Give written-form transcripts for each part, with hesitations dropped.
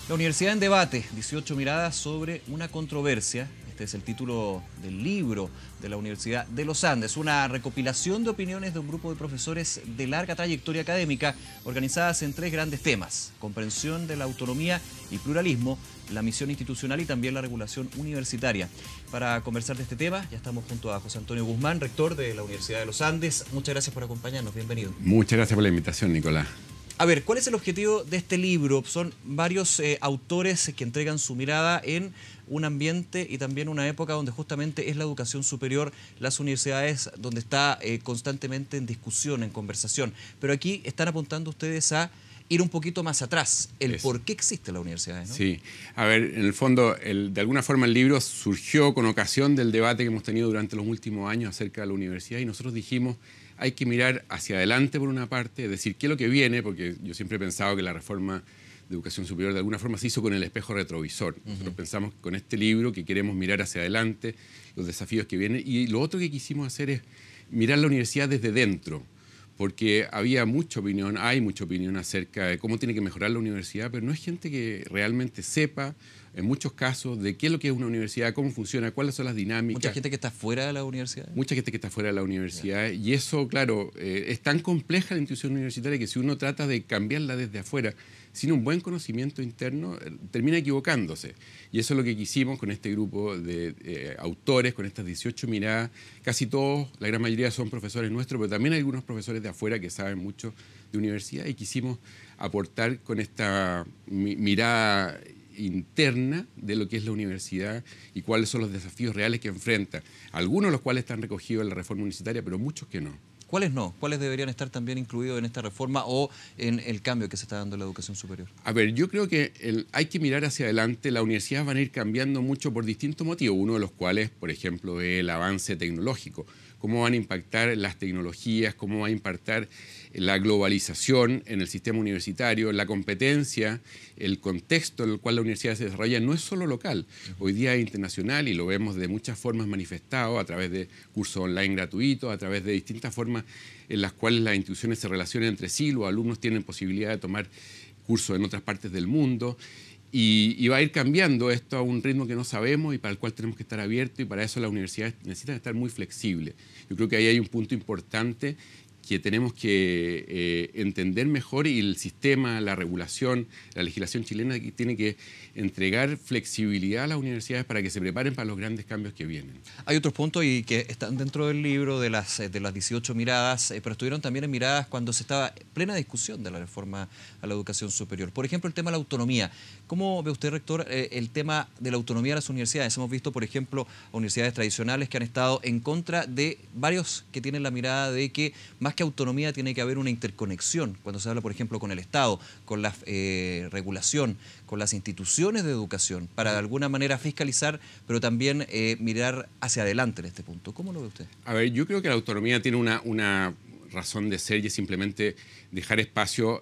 La Universidad en Debate, 18 miradas sobre una controversia. Este es el título del libro de la Universidad de los Andes, una recopilación de opiniones de un grupo de profesores de larga trayectoria académica, organizadas en tres grandes temas: comprensión de la autonomía y pluralismo, la misión institucional y también la regulación universitaria. Para conversar de este tema, ya estamos junto a José Antonio Guzmán, rector de la Universidad de los Andes. Muchas gracias por acompañarnos, bienvenido. Muchas gracias por la invitación, Nicolás. A ver, ¿cuál es el objetivo de este libro? Son varios autores que entregan su mirada en un ambiente y también una época donde justamente es la educación superior, las universidades, donde está constantemente en discusión, en conversación. Pero aquí están apuntando ustedes a ir un poquito más atrás, el por qué existe la universidad, ¿no? Sí, a ver, en el fondo, de alguna forma el libro surgió con ocasión del debate que hemos tenido durante los últimos años acerca de la universidad, y nosotros dijimos: hay que mirar hacia adelante por una parte, es decir, qué es lo que viene, porque yo siempre he pensado que la reforma de educación superior de alguna forma se hizo con el espejo retrovisor. Nosotros pensamos que con este libro que queremos mirar hacia adelante, los desafíos que vienen, y lo otro que quisimos hacer es mirar la universidad desde dentro, porque había mucha opinión, hay mucha opinión acerca de cómo tiene que mejorar la universidad, pero no es gente que realmente sepa, en muchos casos, de qué es lo que es una universidad, cómo funciona, cuáles son las dinámicas. Mucha gente que está fuera de la universidad. Mucha gente que está fuera de la universidad. Y eso, claro, es tan compleja la institución universitaria que si uno trata de cambiarla desde afuera, sin un buen conocimiento interno, termina equivocándose. Y eso es lo que quisimos con este grupo de autores, con estas 18 miradas. Casi todos, la gran mayoría son profesores nuestros, pero también hay algunos profesores de afuera que saben mucho de universidad, y quisimos aportar con esta mirada interna de lo que es la universidad y cuáles son los desafíos reales que enfrenta. Algunos de los cuales están recogidos en la reforma universitaria, pero muchos que no. ¿Cuáles no? ¿Cuáles deberían estar también incluidos en esta reforma o en el cambio que se está dando en la educación superior? A ver, yo creo que hay que mirar hacia adelante. Las universidades van a ir cambiando mucho por distintos motivos, uno de los cuales, por ejemplo, es el avance tecnológico. Cómo van a impactar las tecnologías, cómo va a impactar la globalización en el sistema universitario, la competencia, el contexto en el cual la universidad se desarrolla no es solo local, hoy día es internacional, y lo vemos de muchas formas manifestado a través de cursos online gratuitos, a través de distintas formas en las cuales las instituciones se relacionan entre sí, los alumnos tienen posibilidad de tomar cursos en otras partes del mundo. Y va a ir cambiando esto a un ritmo que no sabemos y para el cual tenemos que estar abiertos, y para eso las universidades necesitan estar muy flexibles. Yo creo que ahí hay un punto importante que tenemos que entender mejor, y el sistema, la regulación, la legislación chilena tiene que entregar flexibilidad a las universidades para que se preparen para los grandes cambios que vienen. Hay otros puntos y que están dentro del libro de las 18 miradas, pero estuvieron también en miradas cuando se estaba en plena discusión de la reforma a la educación superior. Por ejemplo, el tema de la autonomía. ¿Cómo ve usted, rector, el tema de la autonomía de las universidades? Hemos visto, por ejemplo, universidades tradicionales que han estado en contra de varios que tienen la mirada de que más que autonomía tiene que haber una interconexión. Cuando se habla, por ejemplo, con el Estado, con la regulación, con las instituciones de educación, para de alguna manera fiscalizar, pero también mirar hacia adelante en este punto. ¿Cómo lo ve usted? A ver, yo creo que la autonomía tiene una razón de ser, y es simplemente dejar espacio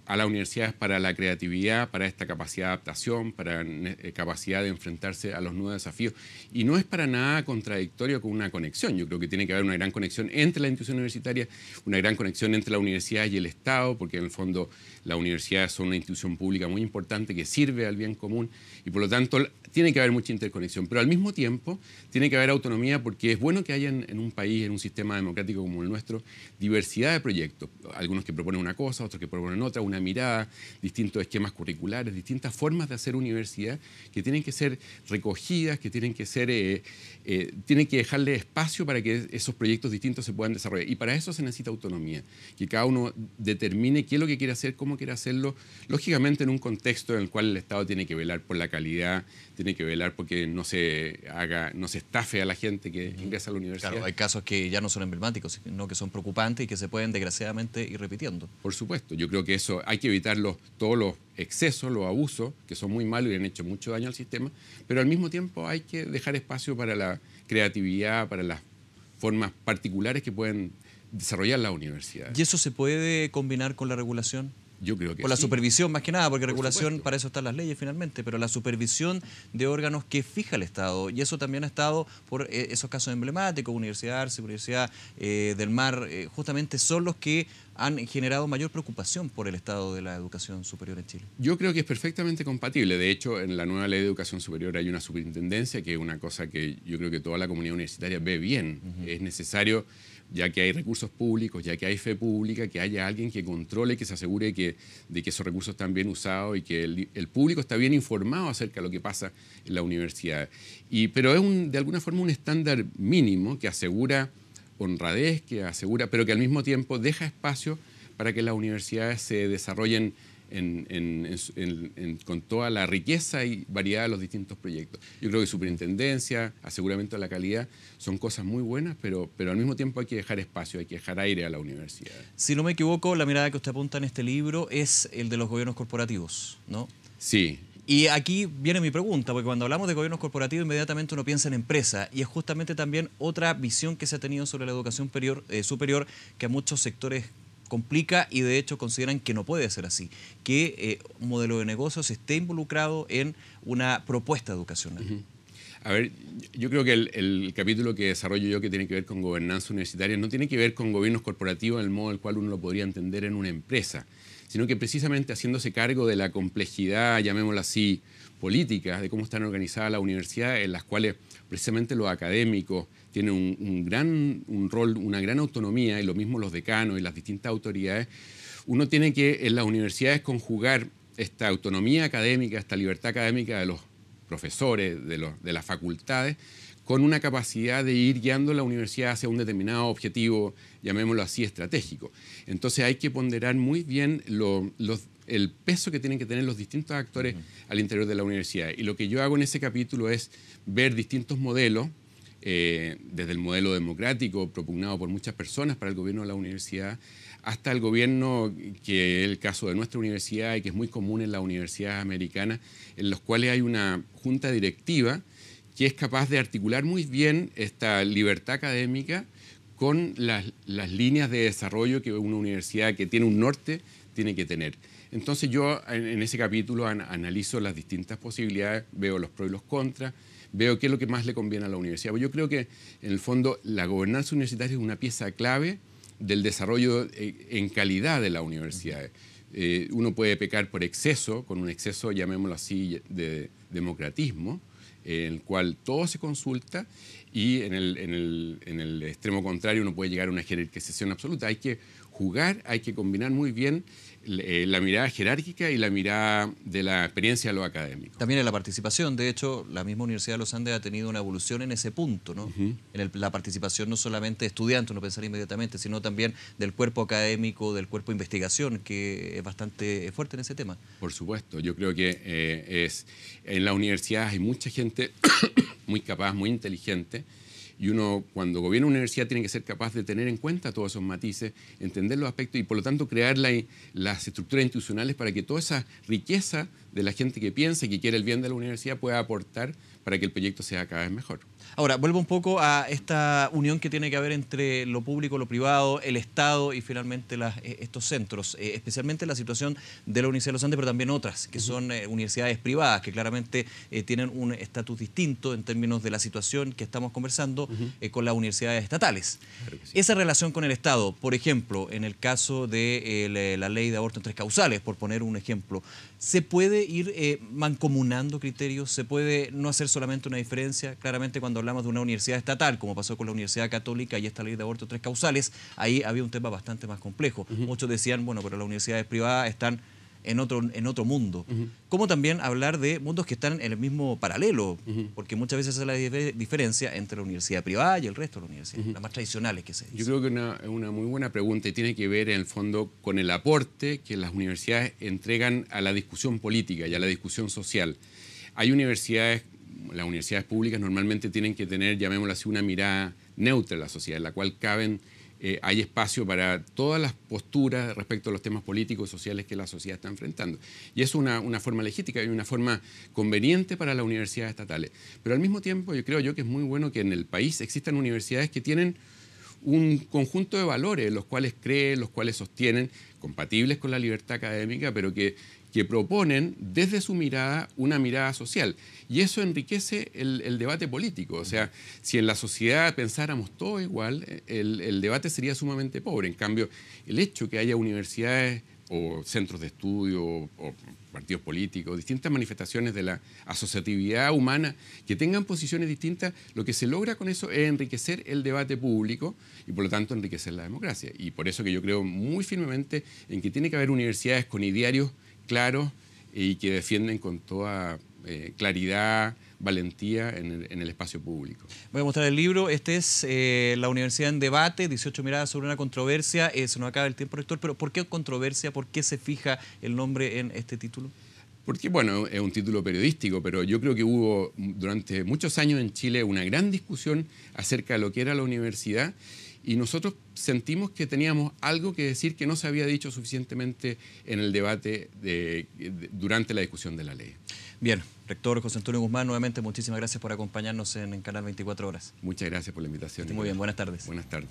a las universidades para la creatividad, para esta capacidad de adaptación, para capacidad de enfrentarse a los nuevos desafíos. Y no es para nada contradictorio con una conexión. Yo creo que tiene que haber una gran conexión entre la institución universitaria, una gran conexión entre la universidad y el Estado, porque en el fondo las universidades son una institución pública muy importante que sirve al bien común, y por lo tanto tiene que haber mucha interconexión. Pero al mismo tiempo tiene que haber autonomía, porque es bueno que haya en un país, en un sistema democrático como el nuestro, diversidad de proyectos. Algunos que proponen una cosa, otros que proponen otra, una mirada, distintos esquemas curriculares, distintas formas de hacer universidad que tienen que ser recogidas, que tienen que ser, tienen que dejarle espacio para que esos proyectos distintos se puedan desarrollar. Y para eso se necesita autonomía, que cada uno determine qué es lo que quiere hacer, cómo quiere hacerlo, lógicamente en un contexto en el cual el Estado tiene que velar por la calidad, tiene que velar porque no se estafe a la gente que ingresa a la universidad. Claro, hay casos que ya no son emblemáticos, sino que son preocupantes y que se pueden desgraciadamente ir repitiendo. Por supuesto, yo creo que eso hay que evitar todos los excesos, los abusos, que son muy malos y han hecho mucho daño al sistema, pero al mismo tiempo hay que dejar espacio para la creatividad, para las formas particulares que pueden desarrollar las universidades. ¿Y eso se puede combinar con la regulación? Yo creo que o la sí. supervisión más que nada, porque regulación, supuesto, para eso están las leyes finalmente, pero la supervisión de órganos que fija el Estado, y eso también ha estado por esos casos emblemáticos, Universidad Arce, Universidad del Mar, justamente son los que han generado mayor preocupación por el estado de la educación superior en Chile. Yo creo que es perfectamente compatible. De hecho, en la nueva ley de educación superior hay una superintendencia, que es una cosa que yo creo que toda la comunidad universitaria ve bien. Es necesario, ya que hay recursos públicos, ya que hay fe pública, que haya alguien que controle, que se asegure de que esos recursos están bien usados y que el público está bien informado acerca de lo que pasa en la universidad. Pero es de alguna forma un estándar mínimo que asegura honradez, pero que al mismo tiempo deja espacio para que las universidades se desarrollen con toda la riqueza y variedad de los distintos proyectos. Yo creo que superintendencia, aseguramiento de la calidad, son cosas muy buenas, pero al mismo tiempo hay que dejar espacio, hay que dejar aire a la universidad. Si no me equivoco, la mirada que usted apunta en este libro es el de los gobiernos corporativos, ¿no? Sí. Y aquí viene mi pregunta, porque cuando hablamos de gobiernos corporativos, inmediatamente uno piensa en empresa, y es justamente también otra visión que se ha tenido sobre la educación superior que a muchos sectores complica y de hecho consideran que no puede ser así, que un modelo de negocios esté involucrado en una propuesta educacional. A ver, yo creo que el capítulo que desarrollo yo, que tiene que ver con gobernanza universitaria, no tiene que ver con gobiernos corporativos en el modo en el cual uno lo podría entender en una empresa, sino que precisamente haciéndose cargo de la complejidad, llamémosla así, política, de cómo están organizadas las universidades, en las cuales precisamente los académicos tienen un rol, una gran autonomía, y lo mismo los decanos y las distintas autoridades. Uno tiene que en las universidades conjugar esta autonomía académica, esta libertad académica de los profesores, de las facultades, con una capacidad de ir guiando la universidad hacia un determinado objetivo, llamémoslo así, estratégico. Entonces hay que ponderar muy bien el peso que tienen que tener los distintos actores al interior de la universidad. Y lo que yo hago en ese capítulo es ver distintos modelos, desde el modelo democrático propugnado por muchas personas para el gobierno de la universidad, hasta el gobierno, que es el caso de nuestra universidad y que es muy común en las universidades americanas, en los cuales hay una junta directiva que es capaz de articular muy bien esta libertad académica con las líneas de desarrollo que una universidad que tiene un norte tiene que tener. Entonces yo en ese capítulo analizo las distintas posibilidades, veo los pros y los contras, veo qué es lo que más le conviene a la universidad. Yo creo que en el fondo la gobernanza universitaria es una pieza clave del desarrollo en calidad de las universidades. Uno puede pecar por exceso, con un exceso, llamémoslo así, de democratismo, en el cual todo se consulta, y en el extremo contrario uno puede llegar a una jerarquización absoluta. Hay que jugar, hay que combinar muy bien la mirada jerárquica y la mirada de la experiencia de los académicos. También en la participación, de hecho, la misma Universidad de los Andes ha tenido una evolución en ese punto, ¿no? En la participación no solamente de estudiantes, uno pensaría inmediatamente, sino también del cuerpo académico, del cuerpo de investigación, que es bastante fuerte en ese tema. Por supuesto, yo creo que en la universidad hay mucha gente muy capaz, muy inteligente, y uno cuando gobierna una universidad tiene que ser capaz de tener en cuenta todos esos matices, entender los aspectos y por lo tanto crear las estructuras institucionales para que toda esa riqueza de la gente que piensa y que quiere el bien de la universidad pueda aportar para que el proyecto sea cada vez mejor. Ahora, vuelvo un poco a esta unión que tiene que haber entre lo público, lo privado, el Estado y finalmente estos centros, especialmente la situación de la Universidad de los Andes, pero también otras, que son universidades privadas, que claramente tienen un estatus distinto en términos de la situación que estamos conversando con las universidades estatales. Claro que sí. Esa relación con el Estado, por ejemplo, en el caso de la ley de aborto en 3 causales, por poner un ejemplo, ¿se puede ir mancomunando criterios? ¿Se puede no hacer solamente una diferencia? Claramente cuando hablamos de una universidad estatal, como pasó con la Universidad Católica y esta ley de aborto 3 causales, ahí había un tema bastante más complejo. Muchos decían, bueno, pero las universidades privadas están en otro mundo. Como también hablar de mundos que están en el mismo paralelo, porque muchas veces esa es la diferencia entre la universidad privada y el resto de las universidades, las más tradicionales que se dicen. Yo creo que es una muy buena pregunta y tiene que ver en el fondo con el aporte que las universidades entregan a la discusión política y a la discusión social. Hay universidades, las universidades públicas normalmente tienen que tener, llamémoslo así, una mirada neutra en la sociedad, en la cual hay espacio para todas las posturas respecto a los temas políticos y sociales que la sociedad está enfrentando. Y es una forma legítima y una forma conveniente para las universidades estatales. Pero al mismo tiempo yo creo que es muy bueno que en el país existan universidades que tienen un conjunto de valores, los cuales creen, los cuales sostienen, compatibles con la libertad académica, pero que que proponen desde su mirada una mirada social. Y eso enriquece el debate político. O sea, si en la sociedad pensáramos todo igual, el debate sería sumamente pobre. En cambio, el hecho que haya universidades o centros de estudio o partidos políticos, distintas manifestaciones de la asociatividad humana que tengan posiciones distintas, lo que se logra con eso es enriquecer el debate público y por lo tanto enriquecer la democracia. Y por eso que yo creo muy firmemente en que tiene que haber universidades con idearios claros y que defienden con toda claridad, valentía en el espacio público. Voy a mostrar el libro. Este es La Universidad en Debate, 18 miradas sobre una controversia. Se nos acaba el tiempo, rector, pero ¿por qué controversia? ¿Por qué se fija el nombre en este título? Porque, bueno, es un título periodístico, pero yo creo que hubo durante muchos años en Chile una gran discusión acerca de lo que era la universidad y nosotros sentimos que teníamos algo que decir que no se había dicho suficientemente en el debate durante la discusión de la ley. Bien, rector José Antonio Guzmán, nuevamente muchísimas gracias por acompañarnos en Canal 24 Horas. Muchas gracias por la invitación. Muy bien, buenas tardes. Buenas tardes.